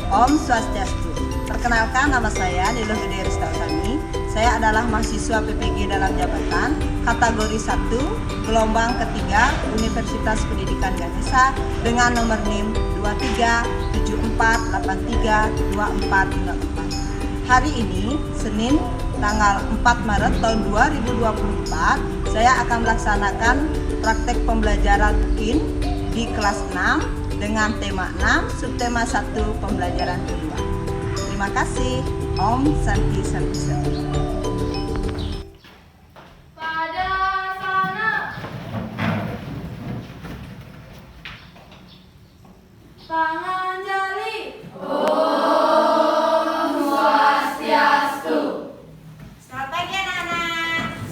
Om Swastiastu. Perkenalkan, nama saya Nilo Gede Ristausani. Saya adalah mahasiswa PPG dalam jabatan kategori 1 gelombang ketiga Universitas Pendidikan Ganesha dengan nomor NIM 2374832454. Hari ini, Senin, tanggal 4 Maret tahun 2024, saya akan melaksanakan praktek pembelajaran UIN di kelas 6 dengan tema 6, subtema 1, pembelajaran kedua. Terima kasih. Om Santi Santi Santi. Pada sana. Tangan jali. Om Swastiastu. Selamat pagi anak-anak.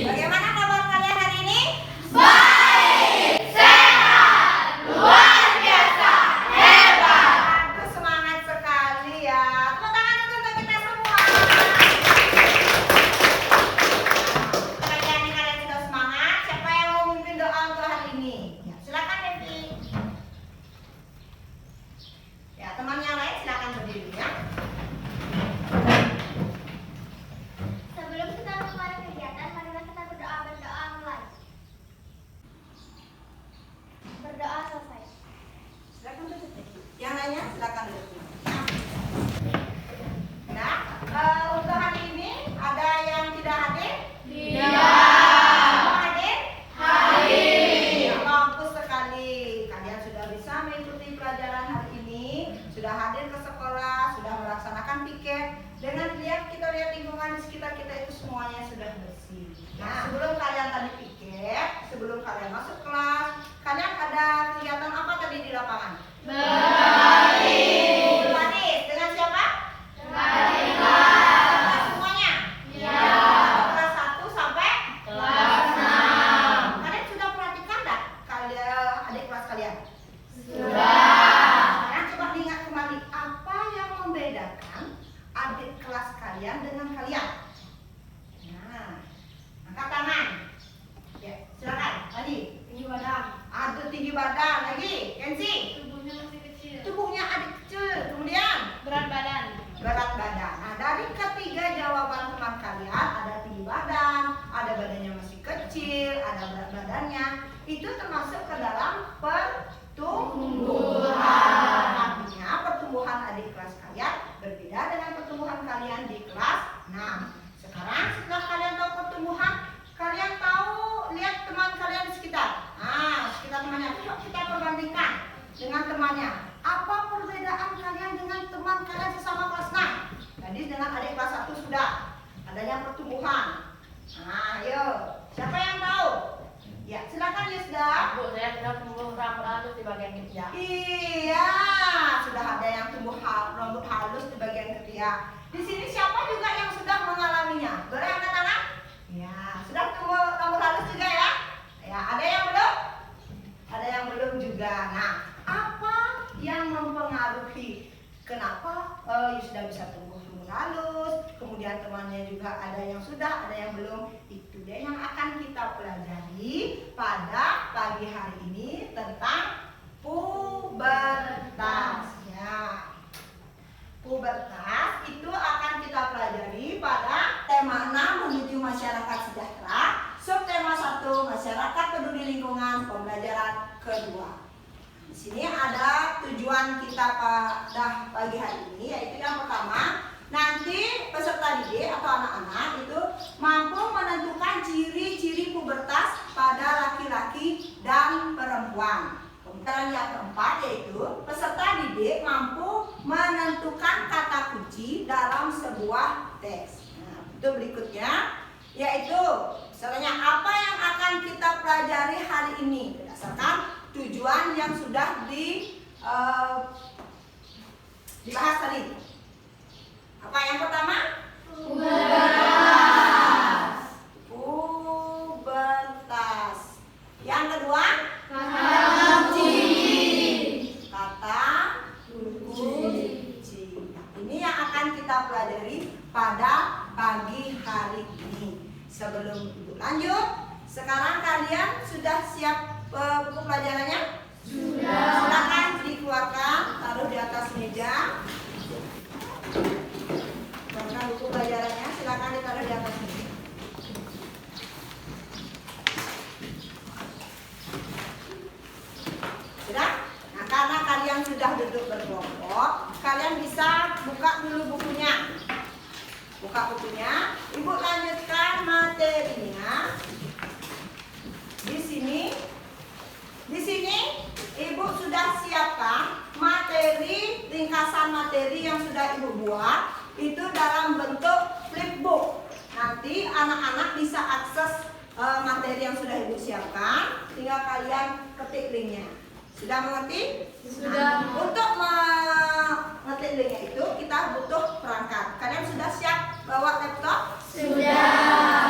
Bagaimana kabar kalian hari ini? Baik, sehat, luar biasa, hebat. Aduh, semangat sekali ya. Tepuk tangan dulu untuk kita semua. Kalian sudah semangat. Siapa yang mau memimpin doa untuk hari ini? Ya, silakan Devi. Ya, teman yang lain silakan berdiri ya. Sebelum kita memulai kegiatan, marilah kita berdoa mulai. Berdoa selesai. Silakan duduk Devi. Yang lainnya silakan duduk. Nah, untuk hari ini ada yang tidak hadir? Mau hadir? Ya, bagus sekali. Kalian sudah bisa mengikuti pelajaran hari ini, sudah hadir ke sekolah, sudah melaksanakan piket. Dengan kita lihat lingkungan di sekitar kita itu semuanya sudah bersih. Nah, sebelum kalian tadi piket, sebelum kalian masuk kelas, kalian ada kegiatan apa tadi di lapangan? Berbaris. Dengan siapa? Semuanya? Kelas 1 sampai? Kalian sudah perhatikan enggak kalian adik kelas kalian? Sekarang coba ingat kembali, apa yang membedakan adik kelas kalian dengan kalian? Nah, angkat tangan. Ya, silakan. Tadi. Tinggi badan, Ada tinggi badan. Lagi. Kenzi. tubuhnya masih kecil. Tubuhnya adik kecil. Kemudian Berat badan. berat badan. Nah, dari ketiga jawaban teman kalian, ada tinggi badan, ada badannya masih kecil, ada berat badannya, itu termasuk ke dalam pertumbuhan. Artinya pertumbuhan adik kelas kalian berbeda dengan pertumbuhan kalian di kelas 6. Sekarang setelah kalian tahu pertumbuhan, kalian tahu lihat teman kalian di sekitar. Sekitar temannya. Coba kita perbandingkan dengan temannya. Apa perbedaan kalian dengan teman kalian sesama kelas 6? Tadi dengan adik kelas 1 sudah adanya pertumbuhan. Ayo, siapa yang tahu? Ya, silakan Yusda. Bu, saya sudah tumbuh rambut halus di bagian ketiak. Iya, sudah ada yang tumbuh rambut halus di bagian ketiak. Di sini siapa juga yang sudah mengalaminya? Boleh angkat tangan? Ya, sudah tumbuh rambut halus juga ya? Ya, ada yang belum? Ada yang belum juga. Nah, apa yang mempengaruhi kenapa sudah bisa tumbuh rambut halus, kemudian temannya juga ada yang sudah, ada yang belum? Itu dia yang akan kita pelajari pada pagi hari ini tentang pubertas. Ya, pubertas itu akan kita pelajari pada tema 6 menuju masyarakat sejahtera, subtema 1 masyarakat peduli lingkungan, pembelajaran kedua. Di sini ada tujuan kita pada pagi hari ini, yaitu yang pertama, nanti peserta didik atau anak-anak itu mampu menentukan ciri-ciri pubertas pada laki-laki dan perempuan. Kemudian yang keempat yaitu peserta didik mampu menentukan kata kunci dalam sebuah teks. Nah, itu berikutnya yaitu misalnya apa yang akan kita pelajari hari ini berdasarkan tujuan yang sudah dibahas tadi. Apa yang pertama? Pubertas. Yang kedua? Kata kunci. Ini yang akan kita pelajari pada pagi hari ini. Sebelum lanjut, sekarang kalian sudah siap buku pelajarannya? Silakan dikeluarkan, taruh di atas meja. Keluarkan buku pelajarannya, silakan ditaruh di atas meja. Sudah? Nah, karena kalian sudah duduk berkelompok, kalian bisa buka dulu bukunya. Buka bukunya, Ibu lanjutkan materinya. Di sini Ibu sudah siapkan materi, ringkasan materi yang sudah Ibu buat itu dalam bentuk flipbook. Nanti anak-anak bisa akses materi yang sudah Ibu siapkan, tinggal kalian ketik linknya. Sudah mengerti? Sudah. Nah, untuk mengetik linknya itu kita butuh perangkat. Kalian sudah siap bawa laptop? Sudah.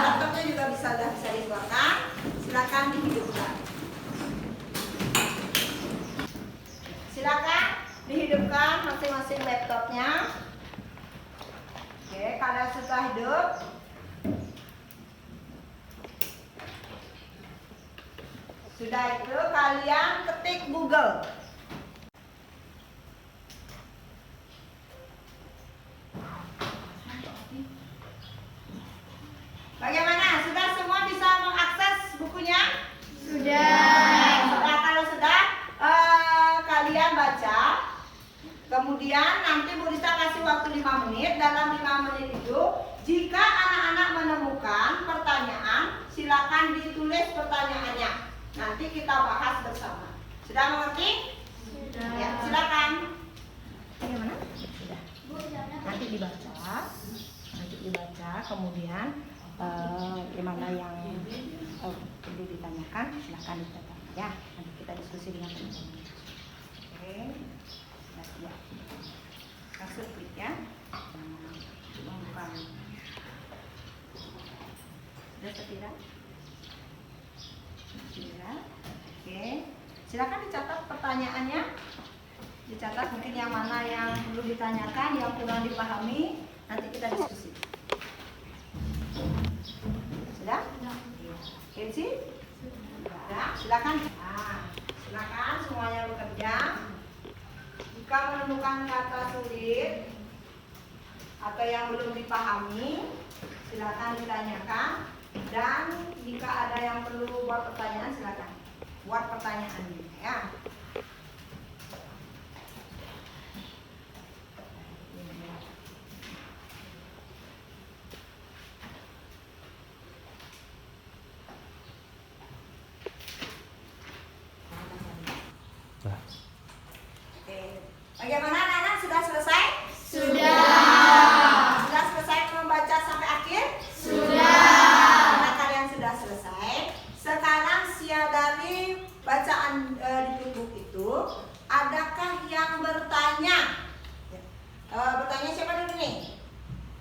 Laptopnya juga sudah bisa dikeluarkan. Silakan dihidupkan. Silakan dihidupkan masing-masing laptopnya. Oke, kalian sudah hidup. Sudah itu kalian ketik Google. Bagaimana? Sudah semua bisa mengakses bukunya? Sudah. Kalau sudah kalian baca. Kemudian nanti Bu Rista kasih waktu 5 menit. Dalam 5 menit itu, jika anak-anak menemukan pertanyaan, silakan ditulis pertanyaannya. Nanti kita bahas bersama. Sudah mengerti? Sudah. Ya, silakan. Bagaimana? Sudah. Bu, jangan. Nanti dibaca, kemudian gimana yang perlu ditanyakan, silakan ditanyakan. Ya, nanti kita diskusi dengan teman-teman. Oke, sudah siap. Masuk klik ya. Bukan. Sudah setira? Oke, silakan dicatat pertanyaannya. Dicatat mungkin yang mana yang perlu ditanyakan, yang kurang dipahami, nanti kita diskusi. Sudah? Kenzi? Sudah. Silakan. Nah, silakan semuanya bekerja. Jika menemukan kata sulit atau yang belum dipahami, silakan ditanyakan. Dan jika ada yang perlu buat pertanyaan, silakan buat pertanyaannya ya. Oke. Bagaimana anak-anak, sudah selesai? Sudah selesai membaca sampai akhir? Karena kalian sudah selesai, sekarang dari bacaan di buku itu, adakah yang bertanya? Bertanya siapa dulu nih?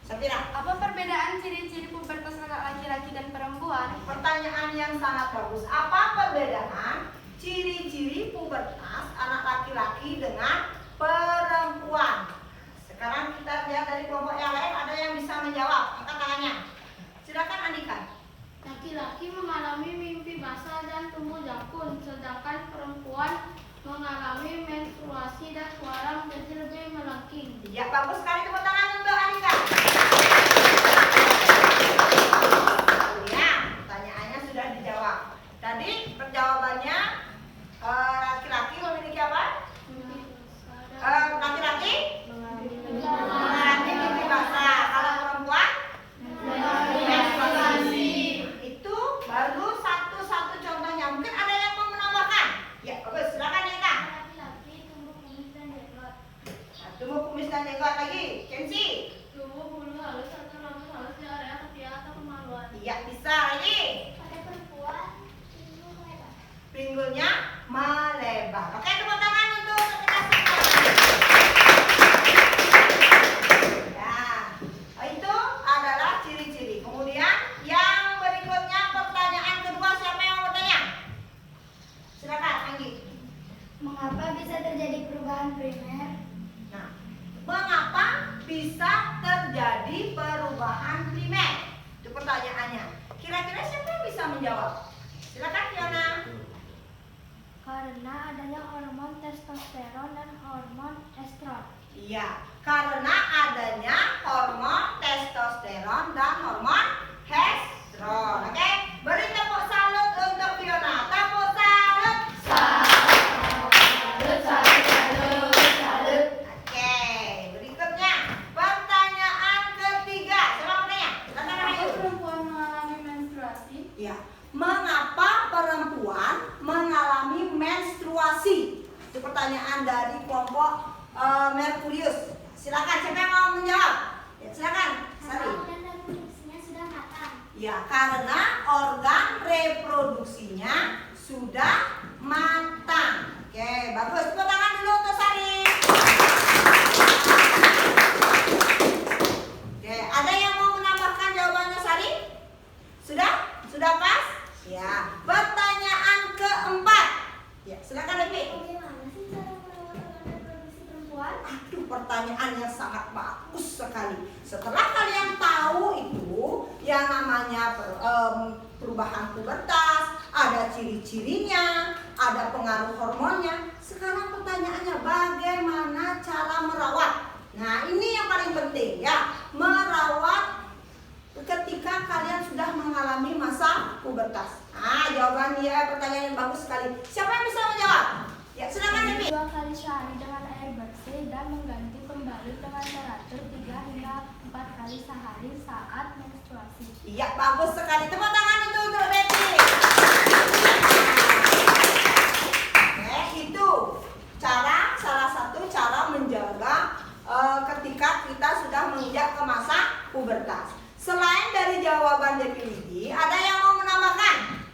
Safira. Apa perbedaan ciri-ciri pubertas anak laki-laki dan perempuan? Pertanyaan yang sangat bagus. Apa perbedaan ciri-ciri pubertas anak laki-laki dengan perempuan? Sekarang kita lihat dari kelompok yang lain, ada yang bisa menjawab. Angkat tangannya. Silakan Andika. Laki-laki mengalami mimpi basah dan tumbuh jakun, sedangkan perempuan mengalami menstruasi dan suara menjadi lebih melengking. Ya, bagus sekali, tepuk tangan untuk Andika. Ya, pertanyaannya sudah dijawab. Tadi perjawabannya laki-laki memiliki apa? Laki-laki mengalami mimpi basah. Kalau perempuan menstruasi. Itu baru satu contohnya. Mungkin ada yang mau menambahkan? Ya, bagus. Silakan Eka. Laki-laki tumbuh kumis dan jenggot. Tumbuh kumis dan jenggot lagi. Kenzi. Tumbuh bulu halus atau rambut halus di area ketiak atau kemaluan. Iya, bisa lagi. Pada perempuan tumbuh lebar. Pinggulnya melebar. Oke, tepuk tangan untuk kita semua. Ya, itu adalah ciri-ciri. Kemudian yang berikutnya, pertanyaan kedua, siapa yang mau bertanya? Silakan, Anggi. Mengapa bisa terjadi perubahan primer? Nah, mengapa bisa terjadi perubahan primer? Itu pertanyaannya. Kira-kira siapa yang bisa menjawab? Silakan, Fiona. Karena adanya hormon testosteron dan hormon estron. Iya, karena adanya hormon testosteron dan hormon estron. Oke, beri tepuk salut untuk Fiona. Tepuk salut. Oke, berikutnya pertanyaan ketiga. Siapa mau nanya? Silakan Ayu. Perempuan mengalami menstruasi. Ya, mengapa perempuan mengalami menstruasi? Itu pertanyaan dari kelompok Merkurius. Silakan, siapa yang mau menjawab? Ya, silakan, Sari. Organ reproduksinya sudah matang. Ya, karena organ reproduksinya sudah matang. Oke, bagus. Tepuk tangan dulu untuk Sari. Oke, ada yang mau menambahkan jawabannya Sari? Sudah? Sudah pas? Ya. Pertanyaan keempat. Ya, silakan Devi. Bagaimana sih cara merawat organ reproduksi perempuan? Aduh, pertanyaan yang sangat bagus sekali. Setelah kalian tahu itu yang namanya perubahan pubertas, ada ciri-cirinya, ada pengaruh hormonnya. Sekarang pertanyaannya bagaimana cara merawat? Nah, ini yang paling penting ya, merawat ketika kalian sudah mengalami masa pubertas. Nah, jawabannya pertanyaan yang bagus sekali. Siapa yang bisa menjawab? Ya, silakan Devi. 2 kali sehari dengan air bersih dan mengganti kembali dengan teratur 3 hingga 4 kali sehari saat menstruasi. Iya, bagus sekali. Tepuk tangan untuk Devi. Oke, itu salah satu cara menjaga ketika kita sudah menginjak ke masa pubertas. Selain dari jawaban Devi Widi, ada yang mau menambahkan?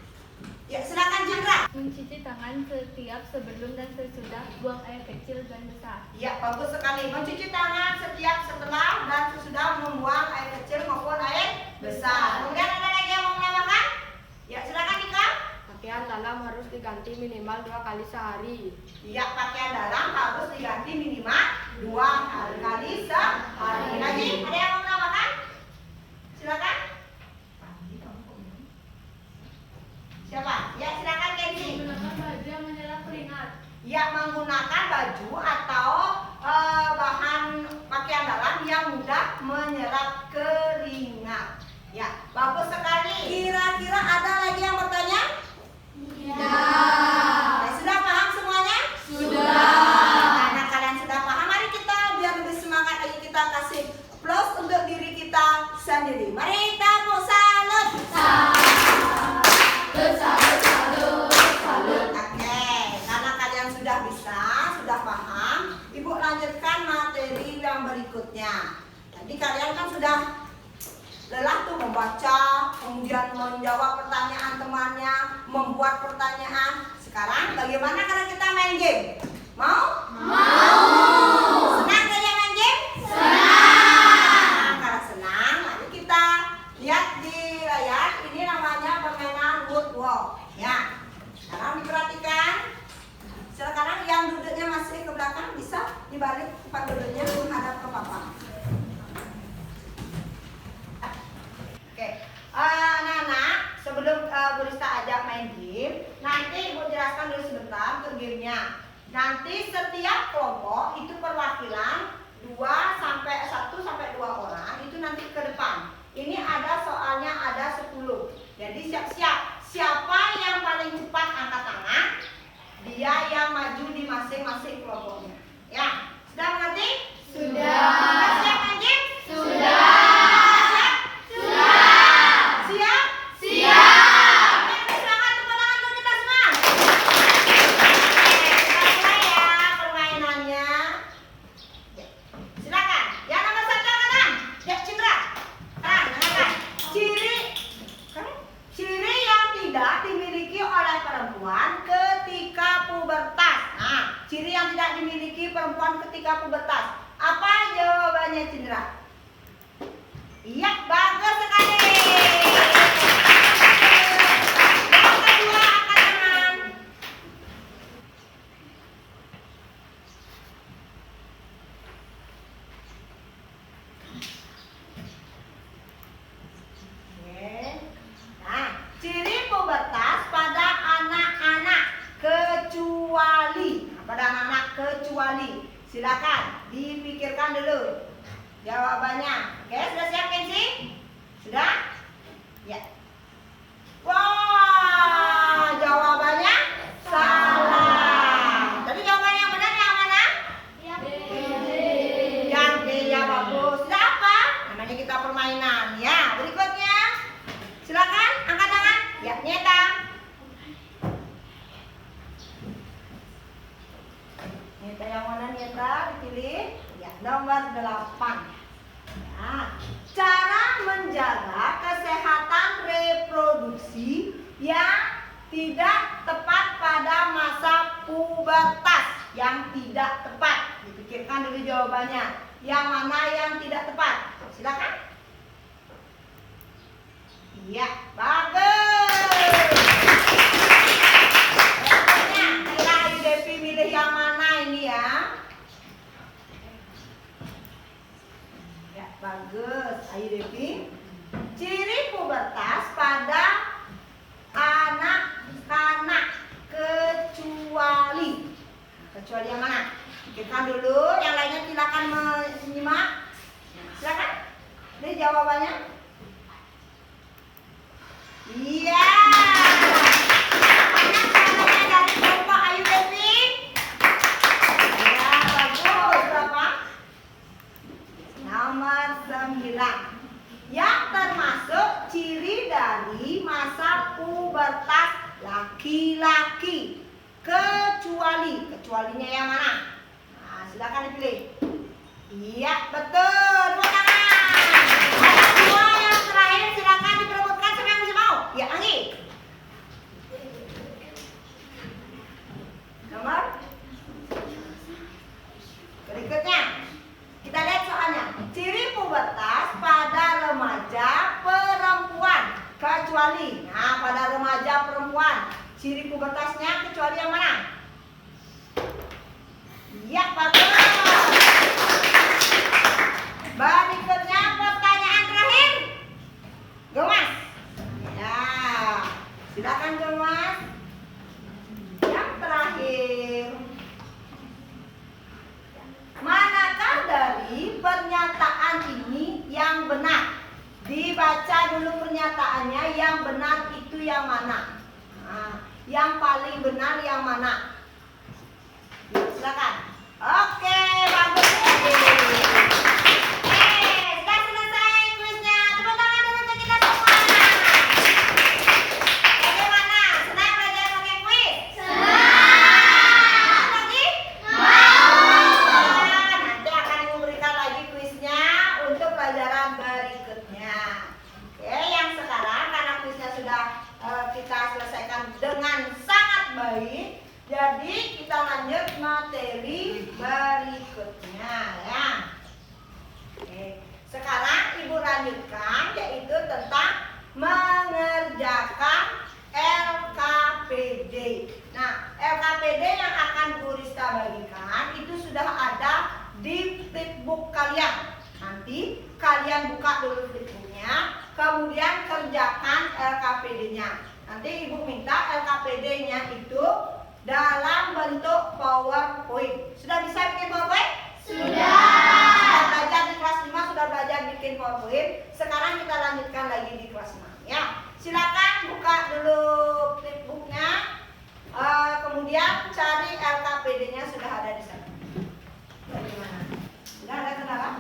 Ya, silakan Chandra. Mencuci tangan setiap sebelum dan sesudah, buang air kecil dan besar. Ya, bagus sekali. Mencuci tangan setiap setelah dan sesudah membuang air kecil maupun air besar. Kemudian ada lagi yang mau menambahkan? Ya, silakan Dika. Pakaian dalam harus diganti minimal 2 kali sehari. Ya, pakaian dalam harus diganti minimal 2 kali sehari. Lagi, ada yang mau menambahkan? Silakan. Siapa? Ya, silakan Kenzi. Menggunakan baju yang menyerap keringat. Ya, menggunakan baju atau bahan pakaian dalam yang mudah menyerap keringat. Ya, bagus sekali. Kira-kira ada lagi yang bertanya? Iya. Sudah paham semuanya? Sudah. Karena kalian sudah paham, mari kita biar lebih semangat lagi kita kasih plus untuk diri kita sendiri. Mari tepuk salut. Oke, karena kalian sudah bisa, sudah paham, Ibu lanjutkan materi yang berikutnya. Tadi kalian kan sudah lelah tuh membaca, kemudian menjawab pertanyaan temannya, membuat pertanyaan. Sekarang bagaimana kalau kita main game? Mau? Mau. Senang saja main game? Senang. Karena senang, mari kita lihat di layar. Ini namanya permainan woodwalk. Ya. Sekarang diperhatikan. Sekarang yang duduknya masih ke belakang bisa dibalik tempat duduknya menghadap ke papa. Oke, anak-anak, sebelum Bu Rista ajak main game, nanti Ibu jelaskan dulu sebentar untuk gamenya. Nanti setiap kelompok itu perwakilan 1 sampai 2 orang itu nanti ke depan. Ini ada soalnya ada 10. Jadi siap-siap. Siapa yang paling cepat angkat tangan, dia yang maju di masing-masing kelompoknya. Ya, sudah mengerti? Sudah. Sudah siap main game? Sudah. Siap? Siap. Oke, semangat, tepuk tangan untuk kita semua. Oke, kita mulai ya permainannya. Ya, silakan. Yang nomor 1 angkatan. Ya, Cindra. Angkat. Ciri yang tidak dimiliki oleh perempuan ketika pubertas. Nah, ciri yang tidak dimiliki perempuan ketika pubertas. Apa jawabannya, Cindra? Iya, bagus sekali. Yang kedua, angkat tangan. Oke. Nah, ciri pubertas pada anak-anak kecuali kecuali. Silakan dipikirkan dulu jawabannya. Oke, sudah siap Kenzi? Sudah? Ya. Wah, jawabannya salah. Tadi jawaban yang benar yang mana? Yang D, ya bagus. Sudah apa? Namanya kita permainan. Ya, berikutnya. Silakan angkat tangan. Ya, nyeta. Nyeta yang mana nyeta? Dipilih. Ya, nomor 8. Ya. Cara menjaga kesehatan reproduksi yang tidak tepat pada masa pubertas. Yang tidak tepat. Dipikirkan dulu jawabannya. Yang mana yang tidak tepat? Silakan. Iya, bagus. Berikutnya, kira Ayu Devi milih yang mana ini ya? Ya, bagus. Ayu Devi. Ciri pubertas pada anak-anak kecuali. Kecuali yang mana? Pikirkan dulu. Yang lainnya silakan menyimak. Silakan. Ini jawabannya. Iya. Anak-anaknya dari kelompok Ayu Devi. Ya, bagus. Berapa? Nomor 9. Yang termasuk ciri dari masa pubertas laki-laki. Kecualinya yang mana? Nah, silakan dipilih. Iya, betul. Tepuk tangan. Ada 2 yang terakhir, silakan diperebutkan siapa yang masih mau. Ya, Anggi. Nomor berikutnya. Kita lihat soalnya. Ciri pubertas pada remaja perempuan. Kecuali. Nah, pada remaja perempuan. Ciri pubertasnya kecuali yang mana? Iya, bagus. Berikutnya pertanyaan terakhir. Gemas. Ya, silakan Gemas. Yang terakhir. Manakah dari pernyataan ini yang benar? Dibaca dulu pernyataannya, yang benar itu yang mana? Nah, yang paling benar yang mana? Silakan. Oke, bagus. Sudah selesai kuisnya. Tepuk tangan dulu untuk kita semua. Bagaimana? Senang belajar pakai kuis? Senang. Lagi? Mau. Nanti akan memberikan lagi kuisnya untuk pelajaran berikutnya. Oke, yang sekarang karena kuisnya sudah kita selesaikan dengan sangat baik. Jadi kita lanjut materi berikutnya ya. Oke. Sekarang Ibu lanjutkan yaitu tentang mengerjakan LKPD. Nah, LKPD yang akan Bu Rista bagikan itu sudah ada di flipbook kalian. Nanti kalian buka dulu flipbooknya, kemudian kerjakan LKPD-nya. Nanti Ibu minta LKPD-nya itu dalam bentuk PowerPoint. Sudah bisa bikin PowerPoint? Sudah belajar di kelas 5, sudah belajar bikin PowerPoint. Sekarang kita lanjutkan lagi di kelas 6 ya. Silakan buka dulu flipbooknya, kemudian cari LKPD-nya sudah ada di sana. Bagaimana? Sudah ada kendala?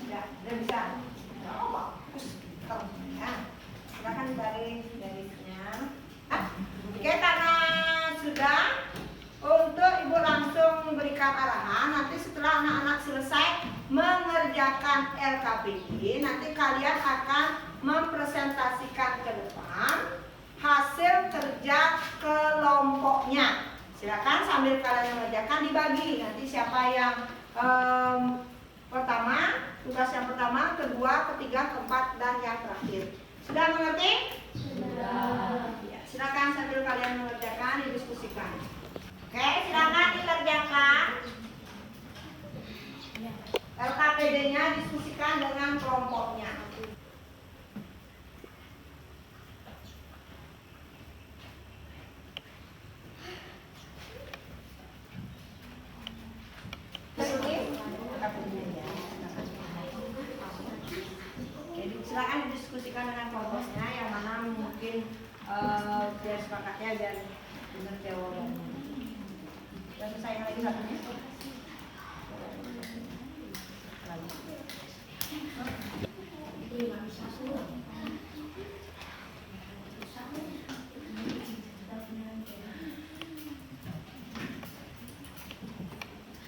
Sudah bisa. Oh, bagus. Ya. Silakan dibalik garisnya. Oke, karena sudah, untuk Ibu langsung memberikan arahan. Nanti setelah anak-anak selesai mengerjakan LKPD, nanti kalian akan mempresentasikan ke depan hasil kerja kelompoknya. Silakan sambil kalian mengerjakan dibagi. Nanti siapa yang pertama, tugas yang pertama, kedua, ketiga, keempat, dan yang terakhir. Sudah mengerti? Sudah. Ya, silakan sambil kalian mengerjakan didiskusikan. Oke, silakan dikerjakan. LKPD-nya diskusikan dengan kelompoknya. sepakatnya biar benar jawabannya. Udah selesai lagi satunya.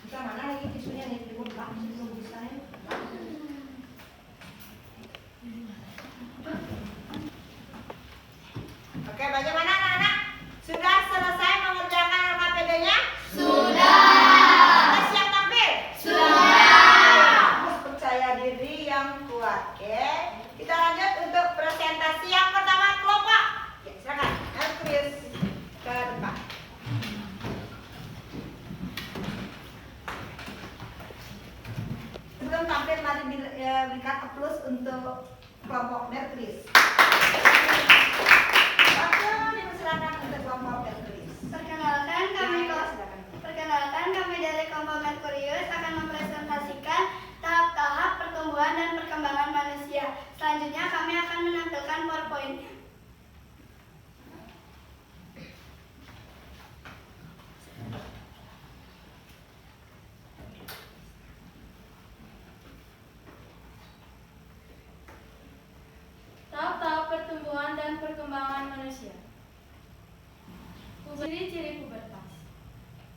Kita mana lagi tisunya nih? Di muka, belum bisa ya. Oke, bagaimana anak-anak? Sudah selesai mengerjakan LKPD-nya? Sudah siap tampil? Harus percaya diri yang kuat, oke? Kita lanjut untuk presentasi yang pertama kelompok. Ya, silakan. Chris ke depan. Sebelum tampil, mari berikan aplaus untuk kelompok Merkris. Waktu dipersilakan untuk kelompok Merkris. Perkenalkan kami dari kelompok Merkurius akan mempresentasikan tahap-tahap pertumbuhan dan perkembangan manusia. Selanjutnya kami akan menampilkan PowerPoint-nya. Tahap-tahap pertumbuhan dan perkembangan manusia. Ciri-ciri pubertas.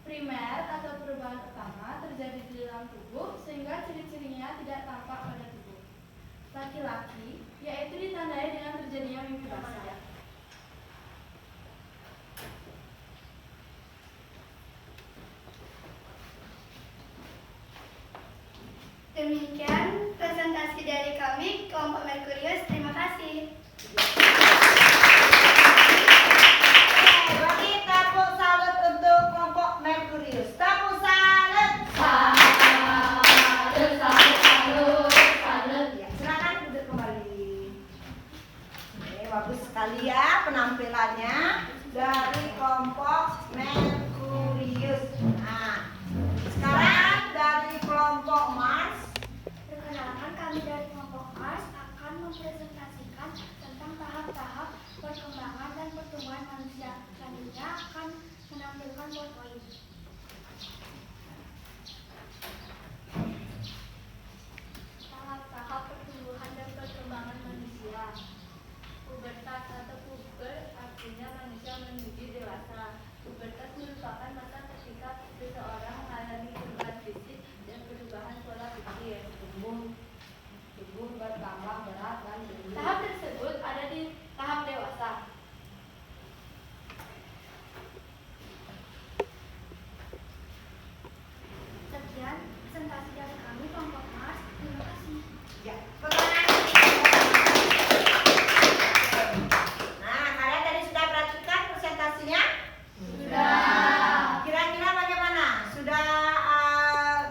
Primer atau perubahan utama terjadi di dalam tubuh sehingga ciri-cirinya tidak tampak pada tubuh. Laki-laki, yaitu ditandai dengan terjadinya mimpi basah. Demikian presentasi dari kami, kelompok Merkurius. Terima kasih. Bagi tepuk salut untuk kelompok Merkurius. Tepuk salut. Ya, silakan duduk kembali. Oke, bagus sekali ya penampilannya dari kelompok Merkurius. Nah, sekarang dari kelompok Mars. Perkenalkan, kami dari kelompok Mars akan mempresentasikan tentang tahap-tahap perkembangan dan pertumbuhan manusia. Selanjutnya akan menampilkan PowerPoint. Tahap-tahap pertumbuhan dan perkembangan manusia. Pubertas atau puber artinya manusia menuju dewasa. Pubertas merupakan masa ketika seseorang mengalami perubahan fisik dan perubahan pola pikir. Tubuh bertambah berat dan tinggi. Tahap tersebut ada di tahap dewasa. Sekian presentasi dari kami, kelompok Mars. Terima kasih. Ya, pertanyaan. Nah, kalian tadi sudah perhatikan presentasinya? Sudah. Kira-kira bagaimana? Sudah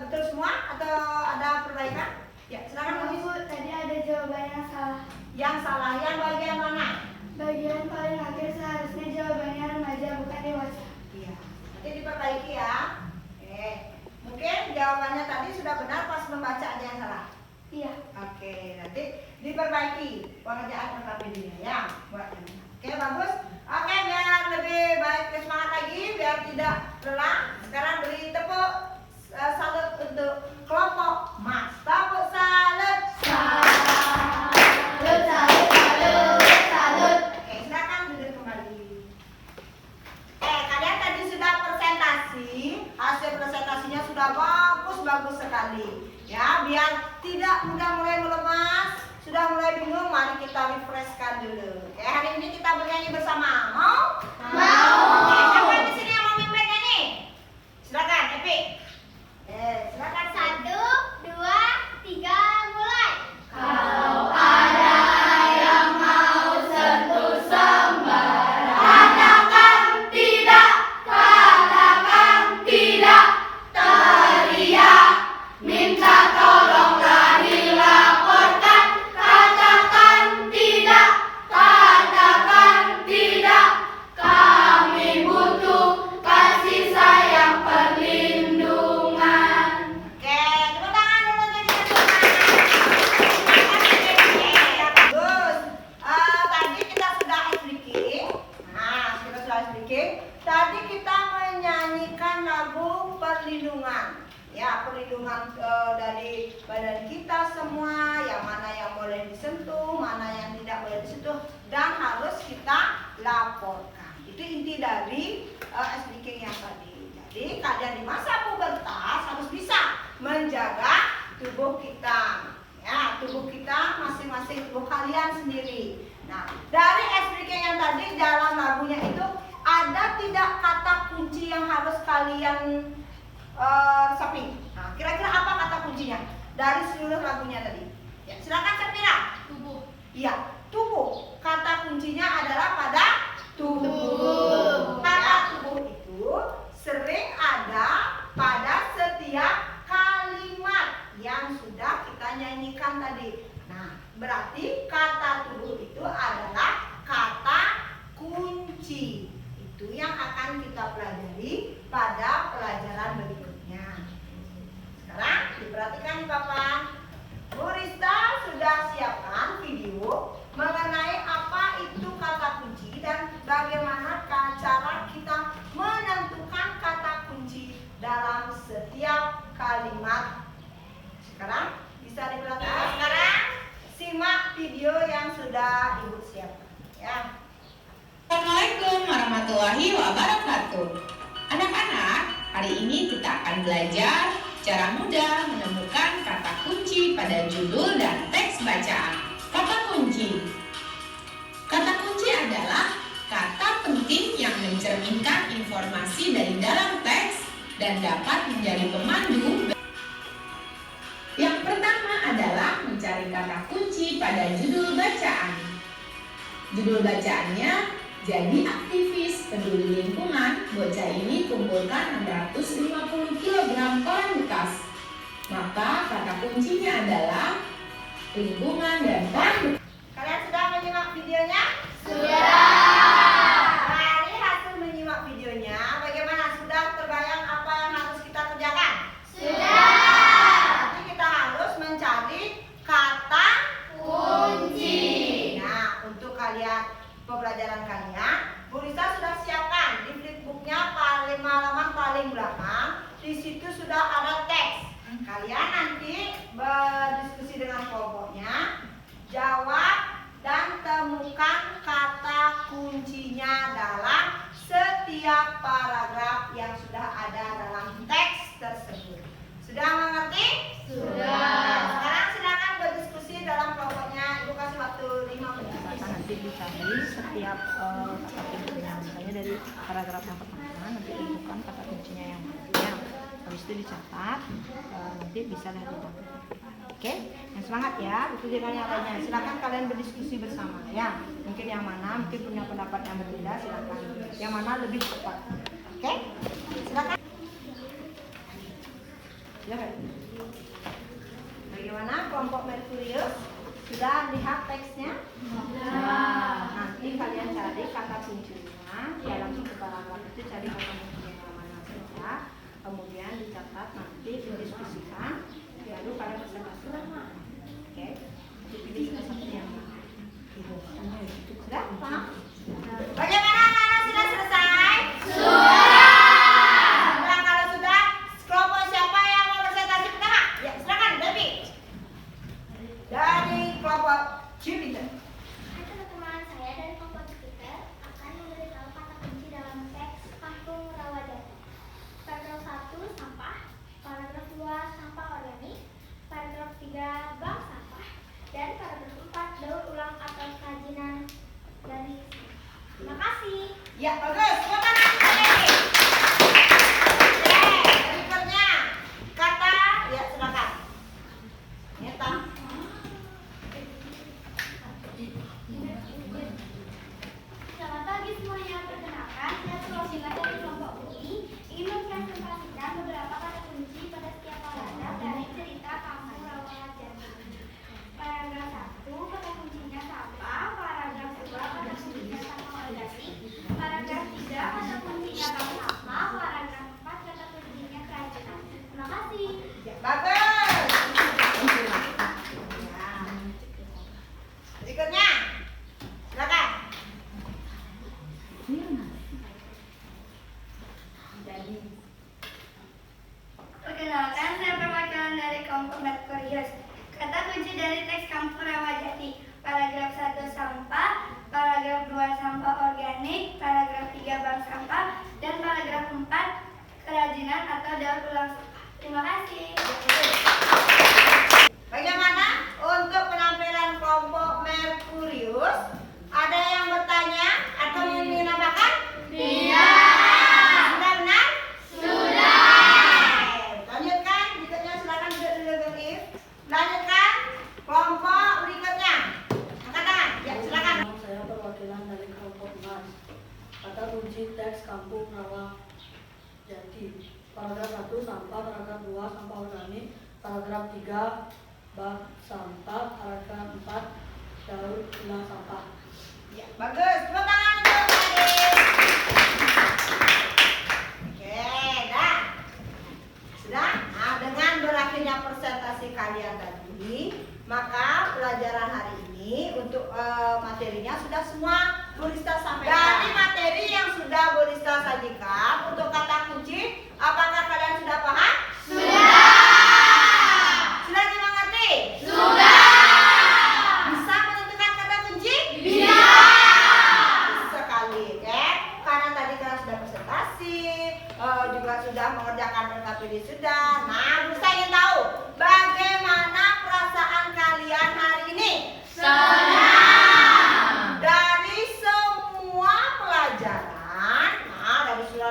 betul semua atau ada perbaikan? Ya, silakan Bu. Tadi ada jawaban yang salah. Yang salah, yang bagian mana? Bagian paling akhir seharusnya jawabannya remaja, bukan dewasa. Iya. Nanti diperbaiki ya. Oke. Mungkin jawabannya tadi sudah benar pas membaca aja yang salah. Iya. Oke, nanti diperbaiki pengerjaan LKPD-nya ya. Buat ini. Oke, bagus. Oke, biar lebih baik semangat lagi, biar tidak lelah. Sekarang beri tepuk salut untuk kelompok Mas. Tepuk salut. Oke, silakan duduk kembali. Kalian tadi sudah presentasi, hasil presentasinya sudah bagus sekali. Ya, biar tidak mudah mulai melemas, sudah mulai bingung, mari kita refreshkan dulu. Oke, hari ini kita bernyanyi bersama. Mau? Oke, siapa di sini yang mau mimpin nyanyi? Silakan, Epi. Silakan. 1, 2, 3, mulai. Kalau ada yang mau sentuh sembarang, katakan tidak, teriak, minta tolonglah dilaporkan, katakan tidak, perlindungan. Ya, perlindungan dari badan kita semua, yang mana yang boleh disentuh, mana yang tidak boleh disentuh, dan harus kita laporkan. Itu inti dari SDK yang tadi. Jadi kalian di masa pubertas harus bisa menjaga tubuh kita. Ya, tubuh kita masing-masing, tubuh kalian sendiri. Nah, dari SDK yang tadi dalam lagunya itu ada tidak kata kunci yang harus kalian resapi? Nah, kira-kira apa kata kuncinya dari seluruh lagunya tadi? Ya, silakan Sapira. Tubuh. Iya, tubuh. Kata kuncinya adalah pada tubuh. Kata tubuh itu sering ada pada setiap kalimat yang sudah kita nyanyikan tadi. Nah, berarti kata tubuh itu adalah kata kunci. Itu yang akan kita pelajari pada pelajaran berikutnya. Sekarang diperhatikan nih Bapak. Bu Rista sudah siapkan video mengenai apa itu kata kunci dan bagaimana cara kita menentukan kata kunci dalam setiap kalimat. Sekarang bisa diperhatikan. Sekarang simak video yang sudah Ibu siapkan ya. Assalamualaikum warahmatullahi wabarakatuh. Anak-anak, hari ini kita akan belajar cara mudah menemukan kata kunci pada judul dan teks bacaan. Kata kunci. Kata kunci adalah kata penting yang mencerminkan informasi dari dalam teks dan dapat menjadi pemandu. Yang pertama adalah mencari kata kunci pada judul bacaan. Judul bacaannya, jadi aktivis peduli lingkungan, bocah ini kumpulkan 650 kg koran bekas. Maka kata kuncinya adalah lingkungan dan koran bekas. Kalian sudah menyimak videonya? Sudah. Dari hasil menyimak videonya, bagaimana? Sudah terbayang apa yang harus kita kerjakan? Sudah. Nanti kita harus mencari kata Kunci. Nah, untuk kalian pembelajaran kalian, Bu Risa sudah siapkan di flipbooknya paling halaman paling belakang. Di situ sudah ada teks. Kalian nanti berdiskusi dengan kelompoknya, jawab dan temukan kata kuncinya dalam setiap paragraf yang sudah ada dalam teks tersebut. Sudah mengerti? Sudah. Sekarang silakan berdiskusi dalam kelompoknya. Ibu kasih waktu 5 menit. Nanti dicari setiap kata kuncinya, misalnya dari paragraf yang pertama nanti tentukan kata kuncinya yang mana, habis itu dicatat, nanti bisa lihat di dalam. Oke, yang semangat ya, itu dengan yang lainnya. Silakan kalian berdiskusi bersama ya. Mungkin yang mana, mungkin punya pendapat yang berbeda, silakan. Yang mana lebih tepat. Oke, silakan. Silakan. Bagaimana kelompok Merkurius? Sudah lihat teksnya? Nanti kalian cari kata kuncinya dalam satu paragraf itu, cari kata kuncinya yang mana saja, kemudian dicatat, nanti didiskusikan, lalu kalian presentasi. Oke, pilih salah satu yang mana. Sudah paham? Bagaimana anak-anak, sudah selesai? Nah, kalau sudah, kelompok siapa yang mau presentasi pertama? Ya, silakan, Debbie. Dari kelompok Jupiter. Teman-teman saya dari kelompok Jupiter akan memberitahu kata kunci dalam teks Kampung Rawajati. Paragraf 1 sampah, paragraf 2 sampah organik, paragraf 3 bank sampah, dan paragraf 4 daur ulang atau kerajinan dari. Terima kasih. Ya, bagus. Silakan Debbie. Oke, berikutnya kata, ya silakan. Nyata. Selamat pagi semuanya. Perkenalkan, saya Sulawesi dari kelompok UI ingin mempresentasikan beberapa kata kunci pada setiap paragraf dari cerita Kampung Rawajati. Paragraf 1 kata kuncinya sampah, paragraf 2 kata kuncinya sampah organik, paragraf 3 kata kuncinya bank sampah, paragraf 4 kata kuncinya kerajinan. Terima kasih. Ya, bagus. Ya. Berikutnya, silakan. Terima kasih. Bagaimana untuk penampilan kelompok Merkurius? Ada yang bertanya atau ingin menambahkan? Sudah benar? Lanjutkan, berikutnya silakan duduk dulu If. Lanjutkan kelompok berikutnya. Angkat tangan. Ya, silakan. Saya perwakilan dari kelompok Mas. Kata kunci teks Kampung Rawa Jati. Paragraf 1 sampah, paragraf 2 sampah organik, paragraf 3 bak sampah, paragraf 4 daur ulang sampah. Ya, bagus. Tepuk tangan untuk adik. Oke, dah. Sudah? Nah, dengan berakhirnya presentasi kalian tadi, maka pelajaran hari ini untuk materinya sudah semua Bu Rista sampaikan. Dari materi yang sudah Bu Rista sajikan untuk kata kunci, apakah kalian sudah paham? Sudah dimengerti? Bisa menentukan kata kunci? Sekali, oke? Karena tadi kalian sudah presentasi, juga sudah mengerjakan LKPD sudah. Nah, Rista ingin tahu bagaimana perasaan kalian hari ini? Dari semua pelajaran, nah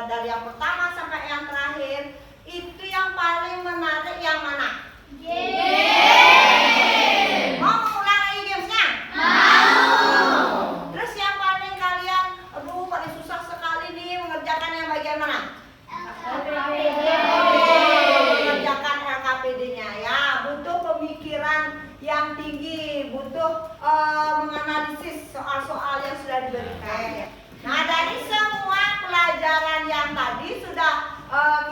dari yang pertama sampai yang terakhir, itu yang paling menarik yang mana? Mau mengulang lagi gamesnya? Terus yang paling kalian, aduh paling susah sekali nih mengerjakan yang bagian mana? Mengerjakan LKPD-nya ya, butuh pemikiran yang tinggi, butuh menganalisis soal-soal yang sudah diberikan. Nah, dari semua pelajaran yang tadi sudah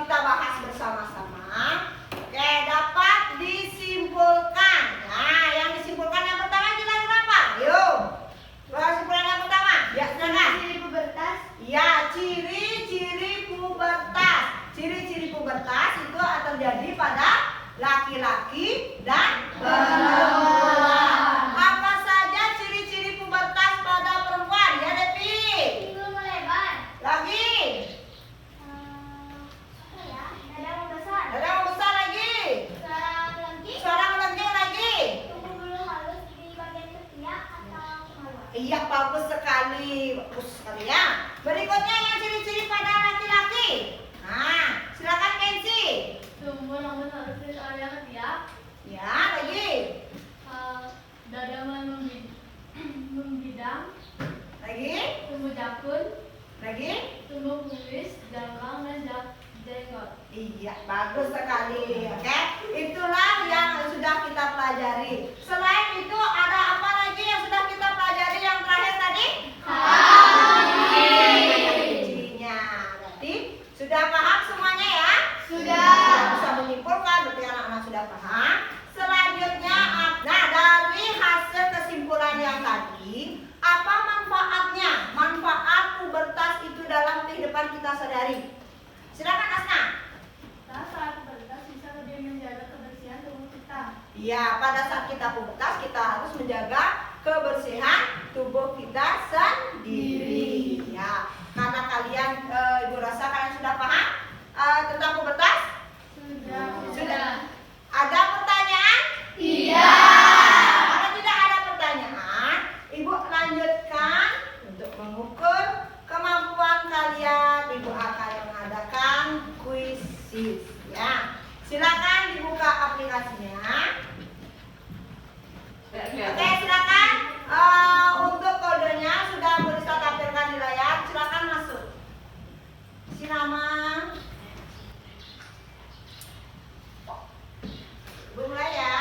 kita bahas bersama-sama, oke, dapat disimpulkan. Nah, yang disimpulkan yang pertama kira-kira apa? Yuk, kesimpulan yang pertama. Ya, silakan. Ciri pubertas. Ya, ciri-ciri pubertas. Ciri-ciri pubertas itu terjadi pada laki-laki dan perempuan. Apa saja ciri-ciri pubertas pada perempuan? Ya, Devi. Pinggul melebar. Lagi. Dada membesar. Ada yang besar lagi. Suara melengking. Suara melengking lagi. Tubuh bulu halus di bagian ketiak atau kemaluan. Iya, bagus sekali. Bagus sekali ya. Berikutnya yang ciri-ciri pada laki-laki. Nah, silakan Kenzi. Tumbuh rambut halus di area ketiak, Ya, lagi. dada mulai membidang, Lagi. tumbuh jakun, Lagi. tumbuh kumis, jangkang dan jenggot. Iya, bagus sekali. Oke, itulah yang sudah kita pelajari. Selain itu ada apa lagi yang sudah kita pelajari yang terakhir tadi? Kuncinya. Berarti sudah paham semuanya ya? Sudah bisa menyimpulkan, berarti anak-anak sudah paham. Selanjutnya, nah dari hasil kesimpulan yang tadi, apa manfaatnya? Manfaat pubertas itu dalam kehidupan kita sehari-hari. Silakan Asna. Kita saat pubertas bisa lebih menjaga kebersihan tubuh kita. Ya, pada saat kita pubertas kita harus menjaga kebersihan tubuh kita sendiri. Ya, karena kalian, Ibu rasa kalian sudah paham tentang pubertas? Sudah. Ada pertanyaan? Kalau tidak ada pertanyaan, Ibu lanjutkan untuk mengukur kemampuan kalian. Ibu akan mengadakan kuisis. Ya, silakan dibuka aplikasinya. Oke, silakan. Untuk kodenya sudah bisa tampilkan di layar. Silakan masuk. Isi nama. Mulai ya.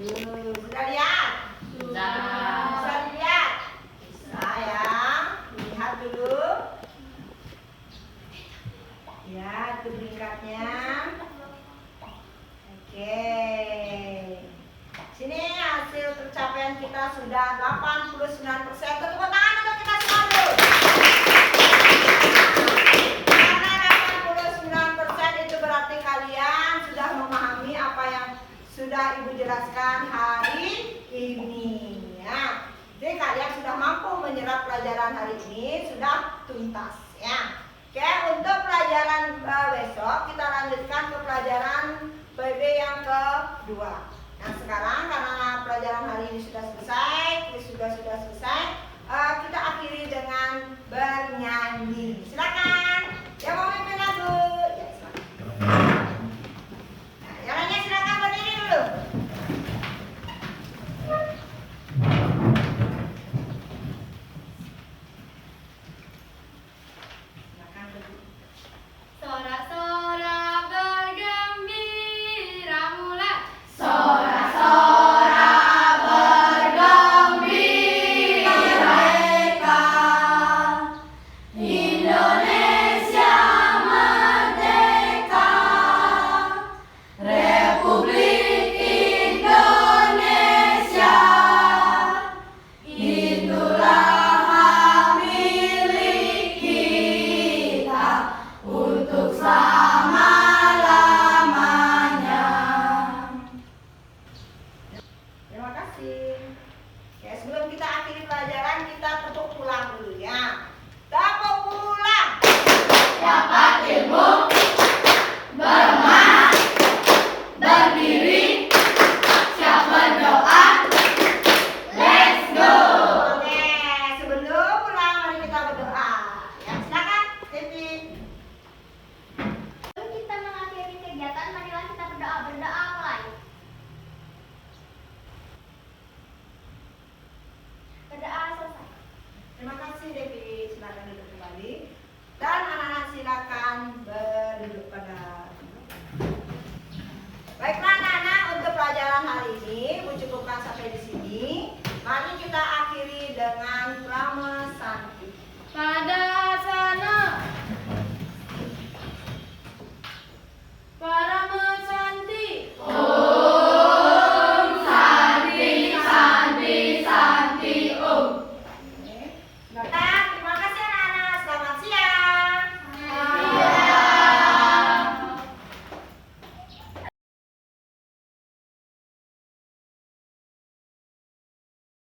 Sudah lihat? Sudah. Bisa dilihat? Bisa ya. Lihat dulu. Ya, itu peringkatnya. Oke. Sini hasil pencapaian kita sudah 89%. Tepuk tangan untuk kita semua dulu. Karena 89% itu berarti kalian sudah memahami apa yang sudah Ibu jelaskan hari ini ya. Jadi kalian sudah mampu menyerap pelajaran hari ini, sudah tuntas ya. Oke, untuk pelajaran besok kita